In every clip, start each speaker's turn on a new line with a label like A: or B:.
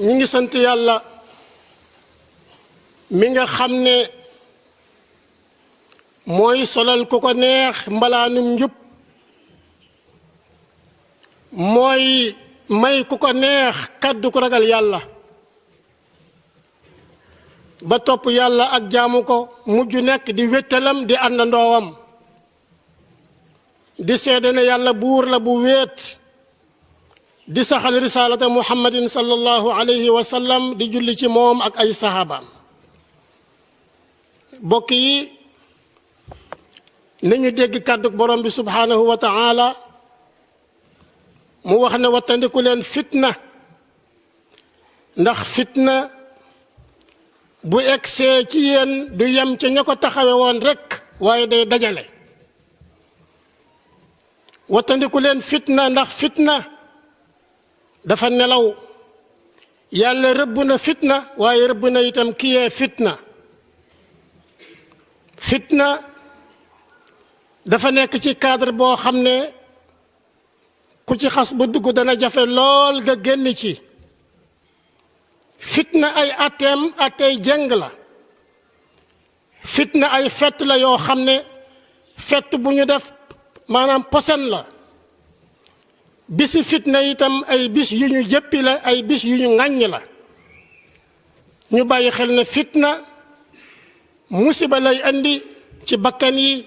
A: ñi ngi sant yàlla mi nga xam ne mooy solal ku ko neex mbalaanum njub mooy may ku ko neex kàddu ku ragal yàlla ba topp yàlla ak jaamu ko mujj nekk di wéttalam di àndandoowam di seede ne yàlla buur la bu wéet di saxal risalata muhammadin sallallahu alayhi wa sallam di julli ci moom ak ay sahabaam bokk yi nañu dégg kàddu borom bi subhanahu wa ta'ala mu wax ne wattandiku leen fitna ndax fitna bu egsee ci yéen du yem ci ña ko taxawe woon rek waaye day dajale wattandiku leen fitna ndax fitna dafa nelaw yàlla rëbb na fitna waaye rëbb na itam kiyee fitna fitna dafa nekk ci cadre boo xam ne ku ci xas ba dugg dana jafe lool nga génn ci fitna ay atteem attey jeng la fitna ay fett la yoo xam ne fett bu ñu def maanaam posen la bisi fitna itam ay bis yu ñu jëppi la ay bis yu ñu ŋàññ la ñu bàyyi xel ne fitna musiba lay andi ci bakkan yi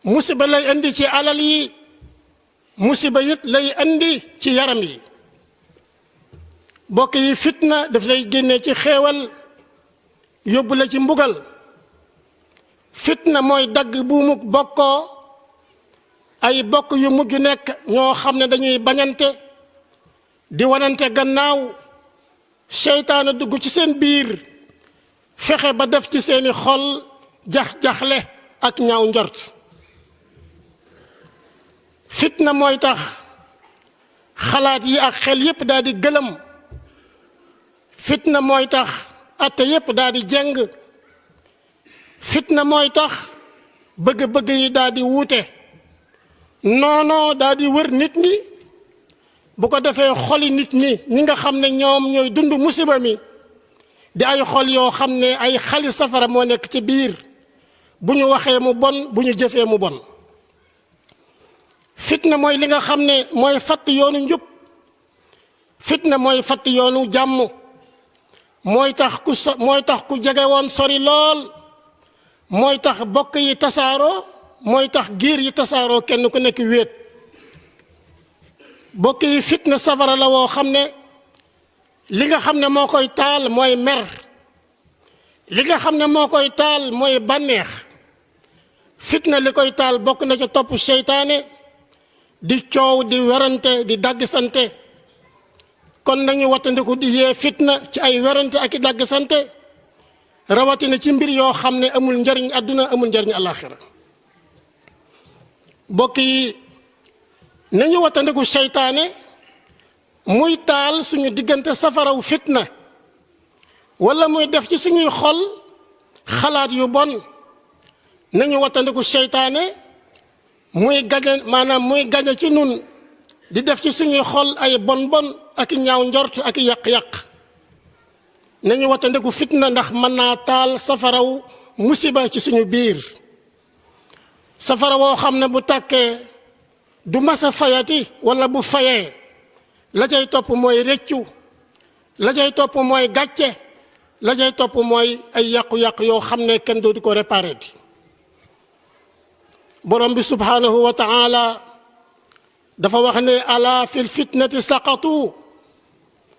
A: musiba lay andi ci alal yi musiba it lay andi ci yaram yi bokk yi fitna daf lay génne ci xéewal yóbbu la ci mbugal fitna mooy dagg buumuk bokkoo ay bokk yu mujj nekk ñoo xam ne dañuy bañante di wanante gannaaw seytaane dugg ci seen biir fexe ba def ci seeni xol jax-jaxle ak ñaaw njort fitna mooy tax xalaat yi ak xel yépp daal di gëlëm fitna mooy tax atte yépp daal di jeng fitna mooy tax bëgg-bëgg yi daal di wuute noonoo daal di wër nit ñi bu ko defee xoli nit ñi ñi nga xam ne ñoom ñooy dund musiba mi di ay xol yoo xam ne ay xali safara moo nekk ci biir bu ñu waxee mu bon bu ñu jëfee mu bon fitna mooy li nga xam ne mooy fatt yoonu njub fitna mooy fatt yoonu jàmm mooy tax ku jege woon sori lool mooy tax bokk yi tasaaroo mooy tax giir yi tasaaroo kenn ku nekk wéet bokk yi fitna safara la woo xam ne li nga xam ne moo koy taal mooy mer li nga xam ne moo koy taal mooy bànneex fitna li koy taal bokk na ca topp seytaane di coow di werante di dagg sante kon nañu wattandiku di yee fitna ci ay werante ak i dagg sante rawatina ci mbir yoo xam ne amul njariñ àdduna amul njariñ alaxira bokk yi nañu wattandiku seytaane muy taal suñu diggante safaraw fitna wala muy def ci suñuy xol xalaat yu bon. nañu wattandiku seytaane muy gañe ci nun di def ci suñuy xol ay bon ak ñaaw njort ak yàq-yàq. nañu wattandiku fitna ndax mën naa taal safaraw musiba ci suñu biir, safara woo xam ne bu tàkkee du masa fayati, wala bu fayee la cay topp mooy rëccu, la cay topp mooy gàcce, la cay topp mooy ay yàqu-yàqu yoo xam ne kenn dootu ko réparé di. borom bi subhanahu wa taala dafa wax ne ala fil fitnati saqatu,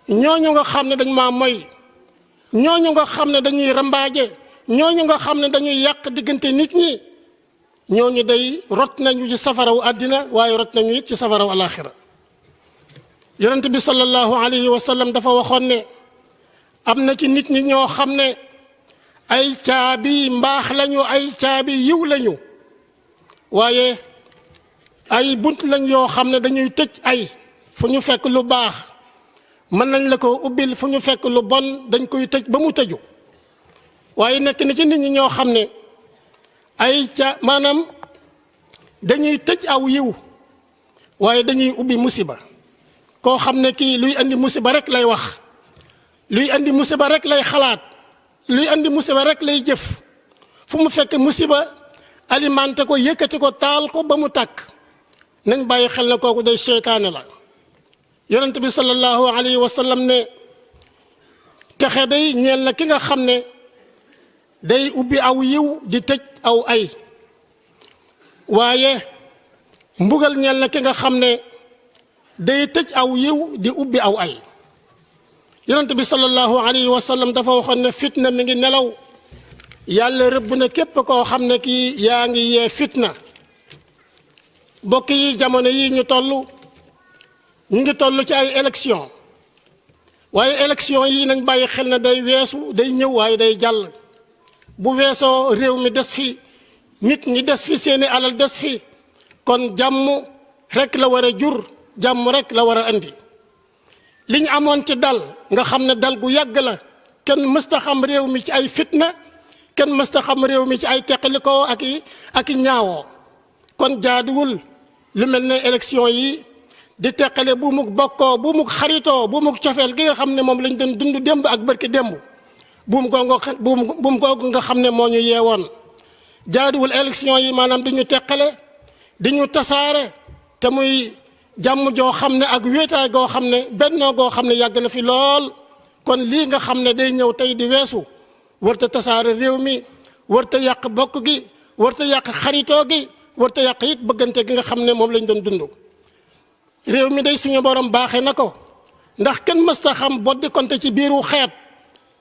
A: ñooñu nga xam ne dañ maa moy, ñooñu nga xam ne dañuy rambaaje, ñooñu nga xam ne dañuy yàq diggante nit ñi, ñooñu day rot nañu ci safaraw àddina waaye rot nañu it ci safaraw alaxira. yonent bi sallallahu alayhi wa sallam dafa waxoon ne am na ci nit ñi ñoo xam ne ay caabi mbaax lañu, ay caabi yiw lañu, waaye ay bunt lañ yoo xam ne dañuy tëj ay fu ñu fekk lu baax mën nañ la ko ubbil, fu ñu fekk lu bon dañ koy tëj ba mu tëju. waaye nekk na ci nit ñi ñoo xam ne maanaam dañuy tëj aw yiw waaye dañuy ubbi musiba. koo xam ne kii luy andi musiba rek lay wax, luy andi musiba rek lay xalaat, luy andi musiba rek lay jëf, fu mu fekk musiba alimenté ko, yëkkati ko, taal ko ba mu tàkk. nañ bàyyi xel ne kooku day seytaane la. yonent bi sallallahu alayhi wa sallam ne texe day ñeel na ki nga xam ne day ubbi aw yiw di tëj aw ay, waaye mbugal ñeel na ki nga xam ne day tëj aw yiw di ubbi aw ay. yonent bi sallallahu alayhi wa sallam dafa waxoon ne fitna mi ngi nelaw, yàlla rëbb na képp koo xam ne kii yaa ngi yee fitna. bokk yi, jamono yi ñu ngi toll ci ay élection, waaye élection yi nañ bàyyi xel ne day weesu, day ñëw waaye day jàll. bu weesoo réew mi des fi, nit ñi des fi, seeni alal des fi, kon jàmm rek la war a jur, jàmm rek la war a andi. li ñu amoon ci dal nga xam ne dal gu yàgg la, kenn mësta xam réew mi ci ay fitna, kenn mësta xam réew mi ci ay teqalikoo ak i ñaawoo. kon jaaduwul lu mel ne élection yi di teqale bu mu bokkoo, bu mu xaritoo, bu mu cofeel gi nga xam ne moom lañ doon dund démb ak barki démb, buum googu nga xam ne moo ñu yeewoon. jaaduwul élection yi maanaam di ñu teqale, di ñu tasaare, te muy jàmm joo xam ne ak wéetaay goo xam ne, bennoo goo xam ne yàgg na fi lool. kon lii nga xam ne day ñëw tey di weesu warta tasaare réew mi, warta yàq bokk gi, warta yàq xaritoo gi, warta yàq it bëggante gi nga xam ne moom lañ doon dund. réew mi day suñu borom baaxee na ko, ndax kenn mësta xam boddi konte ci biiru xeet,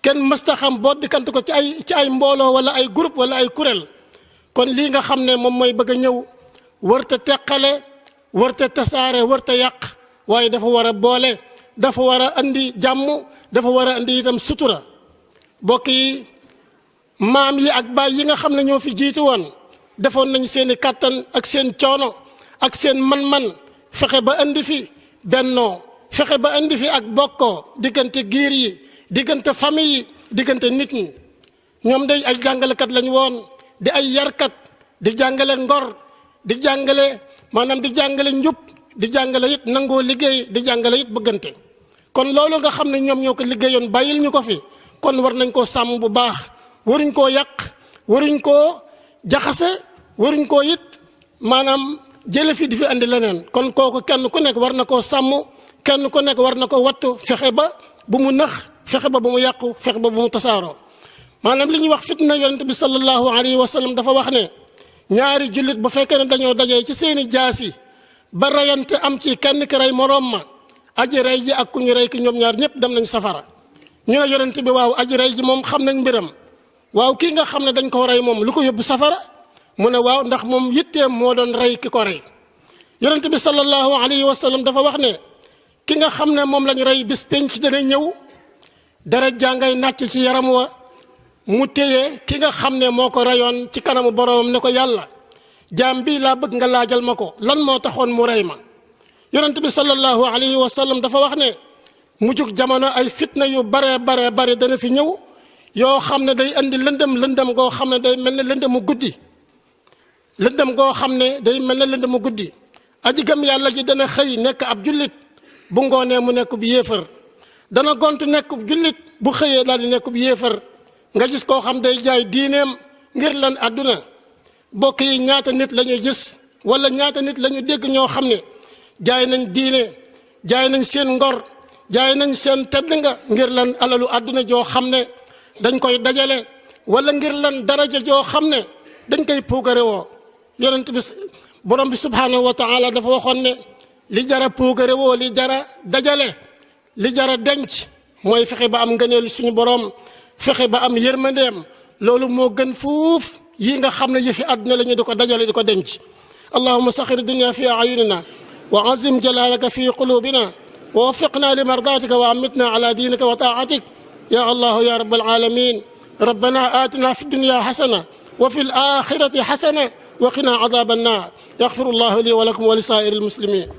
A: kenn mësta xam boddi kante ko ci ay mbooloo wala ay groupe wala ay kuréel. kon lii nga xam ne moom mooy bëgg a ñëw warta teqale, warta tasaare, warta yàq, waaye dafa war a boole, dafa war a andi jàmm, dafa war a andi itam sutura. bokk yi, maam yi ak baay yi nga xam ne ñoo fi jiitu woon defoon nañ seeni kàttan ak seen coono ak seen man-man, fexe ba andi fi bennoo, fexe ba andi fi ak bokkoo diggante giir yi, diggante famille yi, diggante nit ñi. ñoom day ay jàngalekat lañ woon, di ay yarkat, di jàngale ngor, di jàngale maanaam di jàngale njub, di jàngale it nangoo liggéey, di jàngale it bëggante. kon loolu nga xam ne ñoom ñoo ko liggéeyoon bàyyil ñu ko fi, kon war nañ koo sàmm bu baax, waruñ koo yàq, waruñ koo jaxase, waruñ koo it maanaam jële fi di fi andi leneen. kon kooku kenn ku nekk war na koo sàmm, kenn ku nekk war na ko wattu, fexe ba bu mu nax, fexe ba bu mu yàqu, fexe ba bu mu tasaaroo. maanaam li ñuy wax fitna, yonent bi sallallahu alayhi wa sallam dafa wax ne ñaari jullit bu fekkee ne dañoo dajee ci seeni jaasi ba rayante am ci kenn ki rey moroom ma, aji rey ji ak ku ñu rey ki ñoom ñaar ñëpp dem nañ safara. ñu ne yonent bi waaw aji rey ji moom xam nañ mbiram, waaw kii nga xam ne dañ ko rey moom lu ko yóbbu safara? mu ne waaw ndax moom yitteem moo doon rey ki ko rey. yonent bi sallallahu alayhi wa sallam dafa wax ne ki nga xam ne moom lañ rey bis penc dana ñëw, dara jàngay nàcc ci yaram wa, mu téye ki nga xam ne moo ko reyoon ci kanamu boroomam ne ko yàlla, jaam bi laa bëgg nga laajal ma ko lan moo taxoon mu rey ma. yonent bi sallallahu alayhi wa sallam dafa wax ne mujjug jamono ay fitna yu bare dana fi ñëw yoo xam ne day andi lëndëm goo xam ne day mel ne lëndëmu guddi lëndëm goo xam ne day mel ne lëndëmu guddi aji gëm yàlla ji dana xëy nekk ab jullit bu ngoonee mu nekk bu yéefar dana gont nekk bu jullit bu xëyee daal di nekk bu yéefar nga gis koo xam day jaay diineem ngir lan àdduna bokk yi ñaata nit la ñuy gis wala ñaata nit la ñu dégg ñoo xam ne jaay nañ diine jaay nañ seen ngor jaay nañ seen tedd nga ngir lan alalu àdduna joo xam ne dañ koy dajale wala ngir lan daraja joo xam ne dañ koy puugare woo yonent bi borom bi subhanahu wa taala dafa waxoon ne li jara puugare woo li jara dajale li jara denc mooy fexe ba am ngëneelu suñu borom fexe ba am yërmandeem loolu moo gën fuuf yi nga xam ne yëfi àdduna la ñu di ko dajale di ko denc allahuma saxir dunia fi ayunina wa azim jalalaka fi qulubina wa waffiqna li mardatika wa amitna ala dinika wa taatik ya allah ya rabbal alamin ربنا آتنا في الدنيا حسنة وفي الآخرة حسنة وقنا عذاب النار يغفر الله لي ولكم ولسائر المسلمين